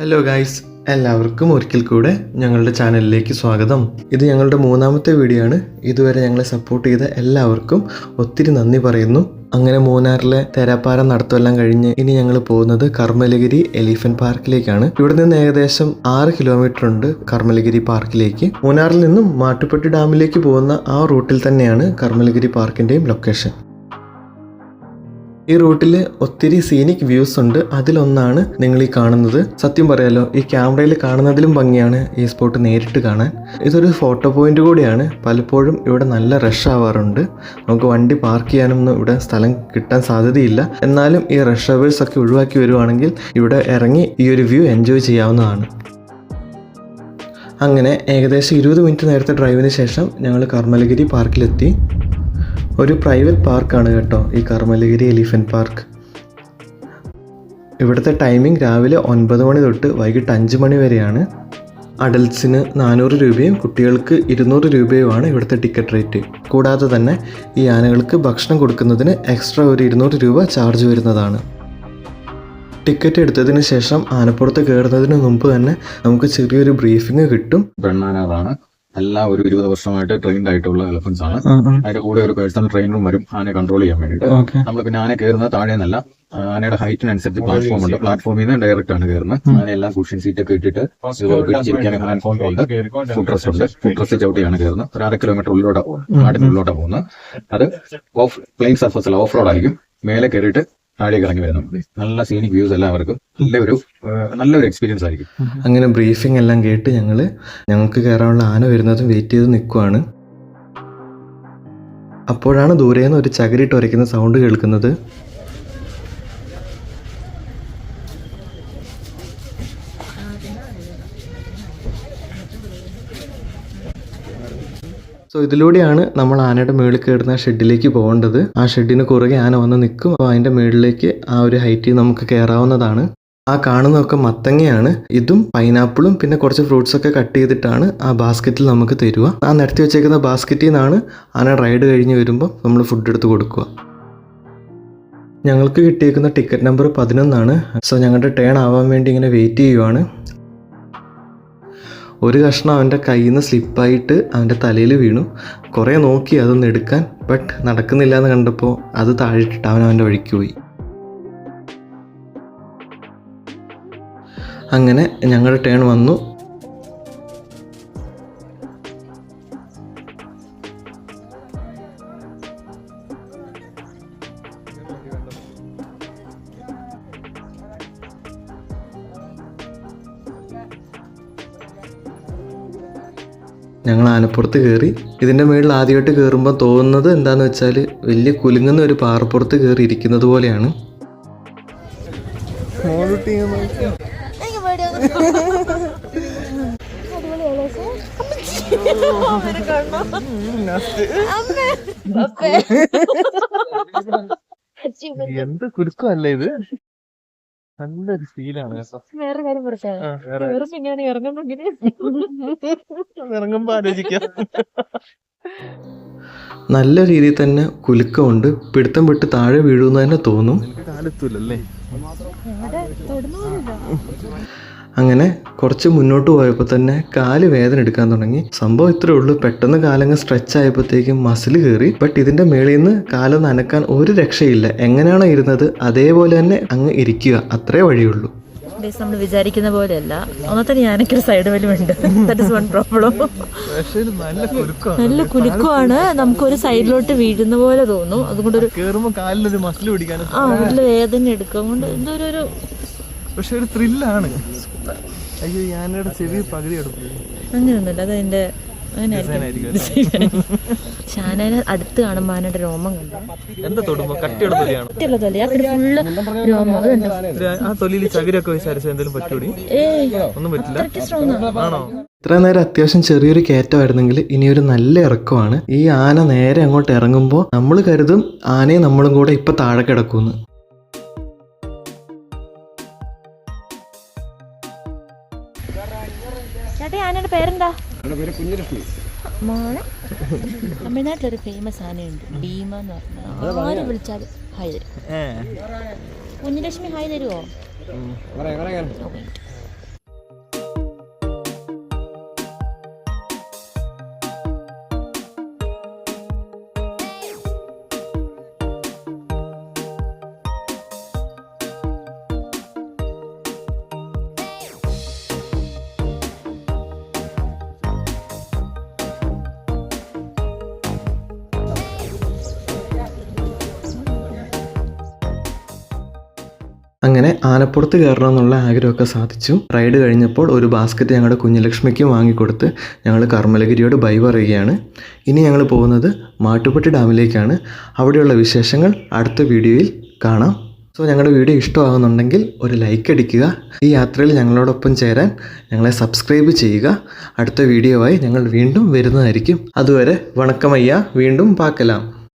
Hello guys, എല്ലാവർക്കും ഒരിക്കൽ കൂടെ ഞങ്ങളുടെ ചാനലിലേക്ക് സ്വാഗതം. ഇത് ഞങ്ങളുടെ മൂന്നാമത്തെ വീഡിയോ ആണ്. ഇതുവരെ ഞങ്ങളെ സപ്പോർട്ട് ചെയ്ത എല്ലാവർക്കും ഒത്തിരി നന്ദി പറയുന്നു. അങ്ങനെ മൂന്നാറിലെ തേരാപ്പാര നടത്തമെല്ലാം കഴിഞ്ഞ് ഇനി ഞങ്ങൾ പോകുന്നത് കർമ്മലഗിരി എലിഫന്റ് പാർക്കിലേക്കാണ്. ഇവിടെ നിന്ന് ഏകദേശം 6 കിലോമീറ്റർ ഉണ്ട് കർമ്മലഗിരി പാർക്കിലേക്ക്. മൂന്നാറിൽ നിന്നും മാട്ടുപ്പെട്ടി ഡാമിലേക്ക് പോകുന്ന ആ റൂട്ടിൽ തന്നെയാണ് കർമ്മലഗിരി പാർക്കിന്റെയും ലൊക്കേഷൻ. ഈ റൂട്ടിൽ ഒത്തിരി സീനിക് വ്യൂസ് ഉണ്ട്. അതിലൊന്നാണ് നിങ്ങൾ ഈ കാണുന്നത്. സത്യം പറയാലോ, ഈ ക്യാമറയിൽ കാണുന്നതിലും ഭംഗിയാണ് ഈ സ്പോട്ട് നേരിട്ട് കാണാൻ. ഇതൊരു ഫോട്ടോ പോയിന്റ് കൂടിയാണ്. പലപ്പോഴും ഇവിടെ നല്ല റഷ് ആവാറുണ്ട്. നമുക്ക് വണ്ടി പാർക്ക് ചെയ്യാനൊന്നും ഇവിടെ സ്ഥലം കിട്ടാൻ സാധ്യതയില്ല. എന്നാലും ഈ റഷ് അവേഴ്സ് ഒക്കെ ഒഴിവാക്കി വരുവാണെങ്കിൽ ഇവിടെ ഇറങ്ങി ഈ ഒരു വ്യൂ എൻജോയ് ചെയ്യാവുന്നതാണ്. അങ്ങനെ ഏകദേശം 20 മിനിറ്റ് നേരത്തെ ഡ്രൈവിന് ശേഷം ഞങ്ങൾ കർമ്മലഗിരി പാർക്കിലെത്തി. ഒരു പ്രൈവറ്റ് പാർക്കാണ് കേട്ടോ ഈ കർമ്മലഗിരി എലിഫന്റ് പാർക്ക്. ഇവിടുത്തെ ടൈമിംഗ് രാവിലെ 9 മണി തൊട്ട് വൈകിട്ട് 5 മണി വരെയാണ്. അഡൽട്ട്സിന് 400 രൂപയും കുട്ടികൾക്ക് 200 രൂപയുമാണ് ഇവിടുത്തെ ടിക്കറ്റ് റേറ്റ്. കൂടാതെ തന്നെ ഈ ആനകൾക്ക് ഭക്ഷണം കൊടുക്കുന്നതിന് എക്സ്ട്രാ ഒരു 200 രൂപ ചാർജ് വരുന്നതാണ്. ടിക്കറ്റ് എടുത്തതിന് ശേഷം ആനപ്പുറത്ത് കയറുന്നതിന് മുമ്പ് തന്നെ നമുക്ക് ചെറിയൊരു ബ്രീഫിംഗ് കിട്ടും. എല്ലാം ഒരു 20 വർഷമായിട്ട് ട്രെയിൻഡ് ആയിട്ടുള്ള എലഫൻസ് ആണ്. അതിന്റെ കൂടെ ഒരു പേഴ്സണൽ ട്രെയിനറും വരും ആനയെ കൺട്രോൾ ചെയ്യാൻ വേണ്ടിയിട്ട്. നമ്മൾ പിന്നെ ആന കയറുന്നത് താഴെ നിന്നല്ല, ആനയുടെ ഹൈറ്റിനനുസരിച്ച് പ്ലാറ്റ്ഫോം ഉണ്ട്. പ്ലാറ്റ്ഫോമിൽ നിന്ന് ഡയറക്റ്റ് ആണ് കയറുന്നത്. ആനയെല്ലാം കുഷൻ സീറ്റ് ഒക്കെ ഇട്ടിട്ട് പിടിച്ചിരിക്കാൻ പ്ലാറ്റ്ഫോം ഉണ്ട്. ഫുഡ് റെസ്റ്റ് ഉണ്ട്. ഫുഡ് റെസ്റ്റ് ചവിട്ടിയാണ് കയറുന്നത്. ഒരു 1/2 കിലോമീറ്റർ ഉള്ളിലോട്ട് നാട്ടിനുള്ളിലോട്ടാണ് പോകുന്നത്. അത് പ്ലെയിൻ സർഫസ് അല്ല, ഓഫ് റോഡ് ആയിരിക്കും. മേലെ കയറിയിട്ട് താഴേക്ക് ഇറങ്ങി വരുന്നത്. നല്ല സീനിക് വ്യൂസ് എല്ലാവർക്കും നല്ലൊരു എക്സ്പീരിയൻസ് ആയിരിക്കും. അങ്ങനെ ബ്രീഫിംഗ് എല്ലാം കേട്ട് ഞങ്ങൾക്ക് കയറാനുള്ള ആന വരുന്നതും വെയിറ്റ് ചെയ്ത് നിൽക്കുവാണ്. അപ്പോഴാണ് ദൂരെ നിന്ന് ഒരു ചകിരിട്ട് ഉരയ്ക്കുന്ന സൗണ്ട് കേൾക്കുന്നത്. സോ ഇതിലൂടെയാണ് നമ്മൾ ആനയുടെ മുകളിൽ കയറുന്ന ഷെഡിലേക്ക് പോകേണ്ടത്. ആ ഷെഡിന് കുറുകെ ആന വന്ന് നിൽക്കും. അപ്പോൾ അതിൻ്റെ മുകളിലേക്ക് ആ ഒരു ഹൈറ്റിൽ നമുക്ക് കയറാവുന്നതാണ്. ആ കാണുന്നതൊക്കെ മത്തങ്ങയാണ്. ഇതും പൈനാപ്പിളും പിന്നെ കുറച്ച് ഫ്രൂട്ട്സ് ഒക്കെ കട്ട് ചെയ്തിട്ടാണ് ആ ബാസ്ക്കറ്റിൽ നമുക്ക് തരിക. ആ നിരത്തി വെച്ചേക്കുന്ന ബാസ്ക്കറ്റിൽ നിന്നാണ് ആന റൈഡ് കഴിഞ്ഞ് വരുമ്പോൾ നമ്മൾ ഫുഡ് എടുത്ത് കൊടുക്കുക. ഞങ്ങൾക്ക് കിട്ടിയേക്കുന്ന ടിക്കറ്റ് നമ്പർ 11 ആണ്. സോ ഞങ്ങളുടെ ടേൺ ആവാൻ വേണ്ടി ഇങ്ങനെ വെയിറ്റ് ചെയ്യുവാണ്. ഒരു കഷ്ണം അവൻ്റെ കയ്യിൽ നിന്ന് സ്ലിപ്പായിട്ട് അവൻ്റെ തലയിൽ വീണു. കുറേ നോക്കി അതൊന്ന് എടുക്കാൻ, ബട്ട് നടക്കുന്നില്ല എന്ന് കണ്ടപ്പോൾ അത് താഴെയിട്ടിട്ട് അവൻ്റെ വഴിക്ക് പോയി. അങ്ങനെ ഞങ്ങളുടെ ടേൺ വന്നു. ഞങ്ങൾ ആനപ്പുറത്ത് കയറി. ഇതിൻ്റെ മുകളിൽ ആദ്യമായിട്ട് കയറുമ്പോൾ തോന്നുന്നത് എന്താണെന്ന് വെച്ചാൽ വലിയ കുലുങ്ങുന്ന ഒരു പാറപ്പുറത്ത് കയറി ഇരിക്കുന്നത് പോലെയാണ്. എന്ത് കുലുക്കമല്ലേ ഇത്, നല്ലൊരു ഫീലാണ്. വേറെ കാര്യം ഇറങ്ങുമ്പോ ആലോചിക്കാം. നല്ല രീതിയിൽ തന്നെ കുലുക്കമുണ്ട്. പിടുത്തം വിട്ട് താഴെ വീഴുമെന്ന് തന്നെ തോന്നും. കാലെത്തൂലല്ലേ. അങ്ങനെ കുറച്ച് മുന്നോട്ട് പോയപ്പോൾ തന്നെ കാല് വേദന എടുക്കാൻ തുടങ്ങി. സംഭവം ഇത്രേ ഉള്ളൂ. പെട്ടെന്ന് കാലങ്ങ് സ്ട്രെച്ച് ആയപ്പോഴത്തേക്കും മസിൽ കയറി. ബട്ട് ഇതിന്റെ മേളിൽ നിന്ന് കാലൊന്ന് അനക്കാൻ ഒരു രക്ഷയില്ല. എങ്ങനെയാണോ ഇരുന്നത് അതേപോലെ തന്നെ അങ്ങ് ഇരിക്കുക, അത്രേ വഴിയുള്ളൂ. നമ്മൾ വിചാരിക്കുന്ന പോലെയല്ല. ഒന്നത്തെ ഞാനൊക്കെ സൈഡ് വലിയുണ്ട്. നല്ല കുലുക്കമാണ്. നമുക്കൊരു സൈഡിലോട്ട് വീഴുന്ന പോലെ തോന്നും. അതുകൊണ്ടൊരു കാലിലൊരു മസിൽ പിടിക്കാൻ നല്ല വേദന എടുക്കും. അതുകൊണ്ട് എന്തോ ഒരു പക്ഷെ ഒരു ത്രില്ലാണ്. അയ്യോ, ഞാനയുടെ ചെവി പകുതി എടുക്കും. അങ്ങനെയൊന്നുമില്ല, അതതിന്റെ ഷാനേനെ അടുത്ത് കാണുമ്പോ ആനയുടെ രോമം കണ്ടു. എന്താ തൊടുമ്പോ കട്ടിയുള്ള തൊലിയാണ്. ഫുള്ള് രോമം. ആ തൊലിയിൽ ചകിരൊക്കെ വിചാരിച്ചാൽ എന്തെങ്കിലും പറ്റൂടി? ഒന്നും പറ്റില്ല. ആണോ? ഇത്ര നേരം അത്യാവശ്യം ചെറിയൊരു കയറ്റമായിരുന്നെങ്കിൽ ഇനി ഒരു നല്ല ഇറക്കമാണ്. ഈ ആന നേരെ അങ്ങോട്ട് ഇറങ്ങുമ്പോൾ നമ്മൾ കരുതും ആനയും നമ്മളും കൂടെ ഇപ്പൊ താഴെ കിടക്കുമെന്ന്. ചേട്ടാ, ആനയുടെ പേരെന്താ? മോളെ തമിഴ്നാട്ടിലൊരു ഫേമസ് ആനയുണ്ട്, ഭീമ എന്ന് പറഞ്ഞ. ആര് വിളിച്ചാലും ഹായ് തരും. കുഞ്ഞുലക്ഷ്മി ഹായ് തരുമോ? അങ്ങനെ ആനപ്പുറത്ത് കയറണം എന്നുള്ള ആഗ്രഹമൊക്കെ സാധിച്ചു. റൈഡ് കഴിഞ്ഞപ്പോൾ ഒരു ബാസ്ക്കറ്റ് ഞങ്ങളുടെ കുഞ്ഞുലക്ഷ്മിക്കും വാങ്ങിക്കൊടുത്ത് ഞങ്ങൾ കർമ്മലഗിരിയോട് ബൈ പറയുകയാണ്. ഇനി ഞങ്ങൾ പോകുന്നത് മാട്ടുപ്പെട്ടി ഡാമിലേക്കാണ്. അവിടെയുള്ള വിശേഷങ്ങൾ അടുത്ത വീഡിയോയിൽ കാണാം. സോ ഞങ്ങളുടെ വീഡിയോ ഇഷ്ടമാകുന്നുണ്ടെങ്കിൽ ഒരു ലൈക്ക് അടിക്കുക. ഈ യാത്രയിൽ ഞങ്ങളോടൊപ്പം ചേരാൻ ഞങ്ങളെ സബ്സ്ക്രൈബ് ചെയ്യുക. അടുത്ത വീഡിയോ ആയി ഞങ്ങൾ വീണ്ടും വരുന്നതായിരിക്കും. അതുവരെ വണക്കമയ്യ, വീണ്ടും പാക്കലാം.